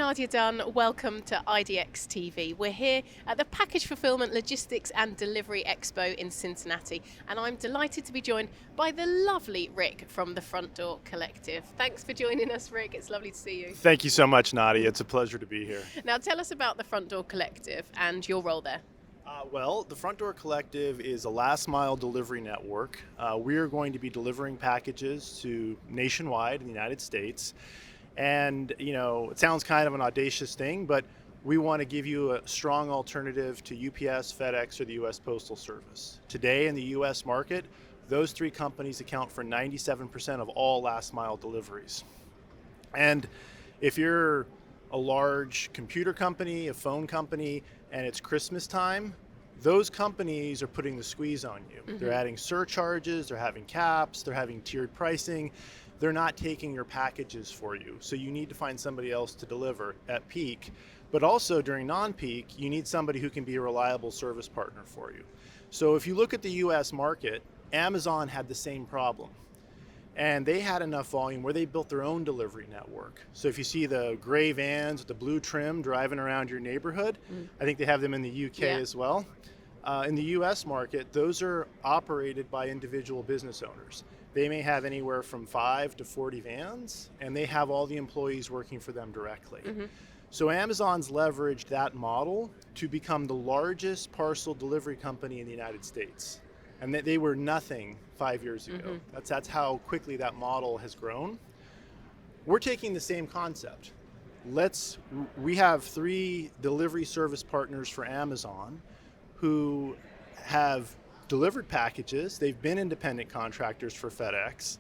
Nadia Dunn. Welcome to IDX TV. We're here at the Package Fulfillment, Logistics and Delivery Expo in Cincinnati, and I'm delighted to be joined by the lovely Rick from the Front Door Collective. Thanks for joining us, Rick. It's lovely to see you. Thank you so much, Nadia. It's a pleasure to be here. Now tell us about the Front Door Collective and your role there. Well, the Front Door Collective is a last mile delivery network. We are going to be delivering packages to nationwide in the United States. And, it sounds kind of an audacious thing, but we want to give you a strong alternative to UPS, FedEx, or the U.S. Postal Service. Today in the U.S. market, those three companies account for 97% of all last mile deliveries. And if you're a large computer company, a phone company, and it's Christmas time, those companies are putting the squeeze on you. Mm-hmm. They're adding surcharges, they're having caps, they're having tiered pricing. They're not taking your packages for you. So you need to find somebody else to deliver at peak. But also during non-peak, you need somebody who can be a reliable service partner for you. So if you look at the US market, Amazon had the same problem. And they had enough volume where they built their own delivery network. So if you see the gray vans with the blue trim driving around your neighborhood, I think they have them in the UK as well. In the US market, those are operated by individual business owners. They may have anywhere from 5 to 40 vans, and they have all the employees working for them directly. Mm-hmm. So Amazon's leveraged that model to become the largest parcel delivery company in the United States. And they were nothing 5 years ago. Mm-hmm. That's how quickly that model has grown. We're taking the same concept. We have 3 delivery service partners for Amazon who have delivered packages. They've been independent contractors for FedEx,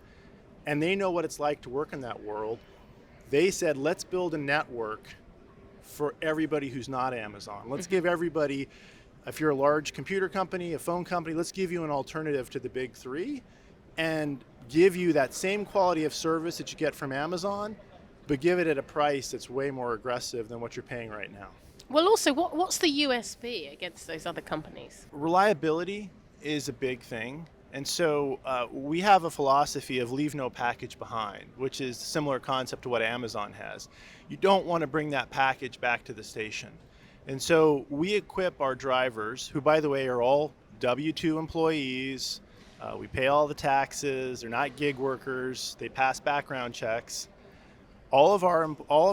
and they know what it's like to work in that world. They said, let's build a network for everybody who's not Amazon. Let's give everybody, if you're a large computer company, a phone company, let's give you an alternative to the big 3 and give you that same quality of service that you get from Amazon, but give it at a price that's way more aggressive than what you're paying right now. Well, also, what's the USP against those other companies? Reliability is a big thing. And so we have a philosophy of leave no package behind, which is a similar concept to what Amazon has. You don't want to bring that package back to the station. And so we equip our drivers, who by the way are all W-2 employees, we pay all the taxes, they're not gig workers, they pass background checks. All of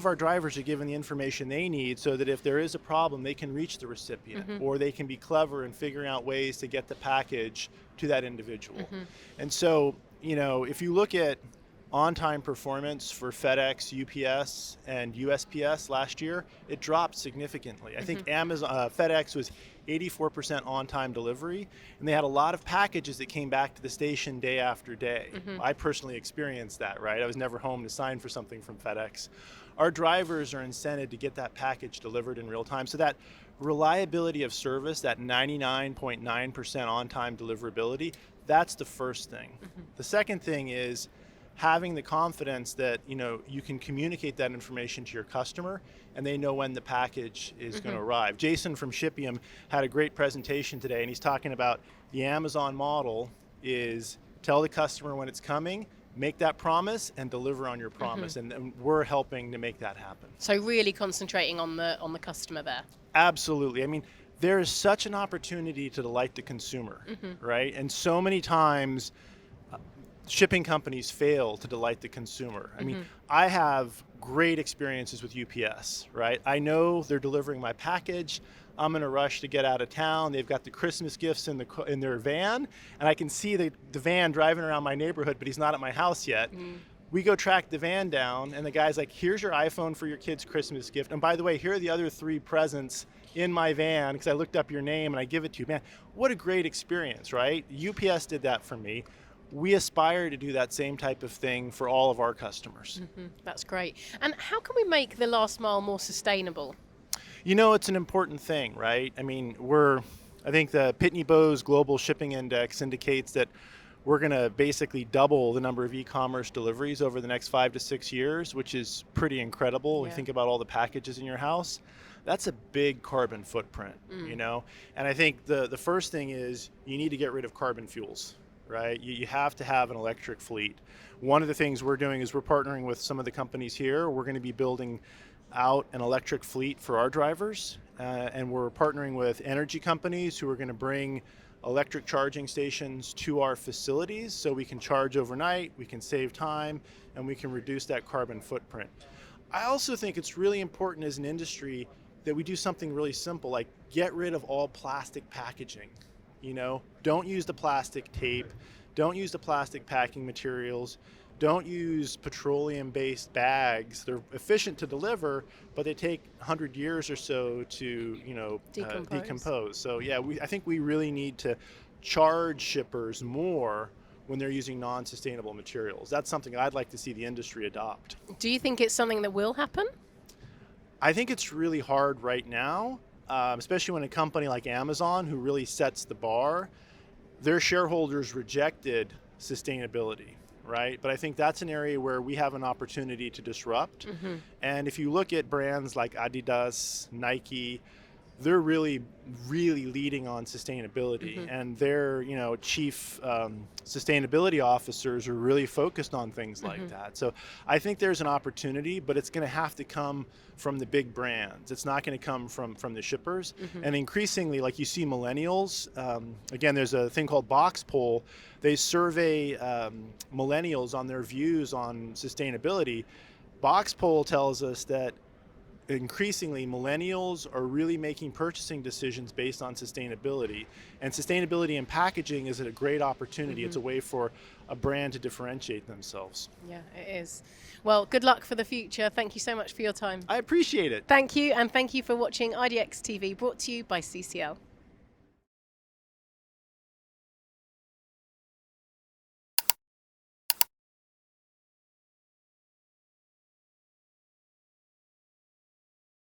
our drivers are given the information they need so that if there is a problem, they can reach the recipient, or they can be clever in figuring out ways to get the package to that individual. And so, if you look at on-time performance for FedEx, UPS, and USPS last year, it dropped significantly. I think FedEx was 84% on-time delivery, and they had a lot of packages that came back to the station day after day. I personally experienced that, right? I was never home to sign for something from FedEx. Our drivers are incented to get that package delivered in real time. So that reliability of service, that 99.9% on-time deliverability, that's the first thing. The second thing is having the confidence that you can communicate that information to your customer and they know when the package is going to arrive. Jason from Shipium had a great presentation today, and he's talking about the Amazon model is tell the customer when it's coming, make that promise, and deliver on your promise. And we're helping to make that happen. So really concentrating on the customer there. Absolutely. I mean, there is such an opportunity to delight the consumer, right? And so many times shipping companies fail to delight the consumer. I mean, I have great experiences with UPS, right? I know they're delivering my package. I'm in a rush to get out of town. They've got the Christmas gifts in their van, and I can see the van driving around my neighborhood, but he's not at my house yet. We go track the van down, and the guy's like, here's your iPhone for your kid's Christmas gift. And by the way, here are the other 3 presents in my van because I looked up your name and I give it to you. Man, what a great experience, right? UPS did that for me. We aspire to do that same type of thing for all of our customers. That's great. And how can we make the last mile more sustainable? It's an important thing, right? I mean, I think the Pitney Bowes Global Shipping Index indicates that we're going to basically double the number of e-commerce deliveries over the next 5 to 6 years, which is pretty incredible. When you think about all the packages in your house, that's a big carbon footprint, And I think the first thing is you need to get rid of carbon fuels. Right? You have to have an electric fleet. One of the things we're doing is we're partnering with some of the companies here. We're going to be building out an electric fleet for our drivers, and we're partnering with energy companies who are going to bring electric charging stations to our facilities so we can charge overnight, we can save time, and we can reduce that carbon footprint. I also think it's really important as an industry that we do something really simple, like get rid of all plastic packaging. Don't use the plastic tape, don't use the plastic packing materials, don't use petroleum-based bags. They're efficient to deliver, but they take 100 years or so to, decompose. So yeah, I think we really need to charge shippers more when they're using non-sustainable materials. That's something I'd like to see the industry adopt. Do you think it's something that will happen? I think it's really hard right now, especially when a company like Amazon, who really sets the bar, their shareholders rejected sustainability, right? But I think that's an area where we have an opportunity to disrupt. And if you look at brands like Adidas, Nike, they're really leading on sustainability, and their chief sustainability officers are really focused on things like that. So I think there's an opportunity, but it's going to have to come from the big brands. It's not going to come from the shippers. And increasingly, like you see millennials, again, there's a thing called Box Poll. They survey millennials on their views on sustainability. Box Poll tells us that increasingly millennials are really making purchasing decisions based on sustainability, and sustainability in packaging is a great opportunity. It's a way for a brand to differentiate themselves. Yeah, it is. Well, good luck for the future. Thank you so much for your time. I appreciate it. Thank you, and thank you for watching IDX TV, brought to you by CCL.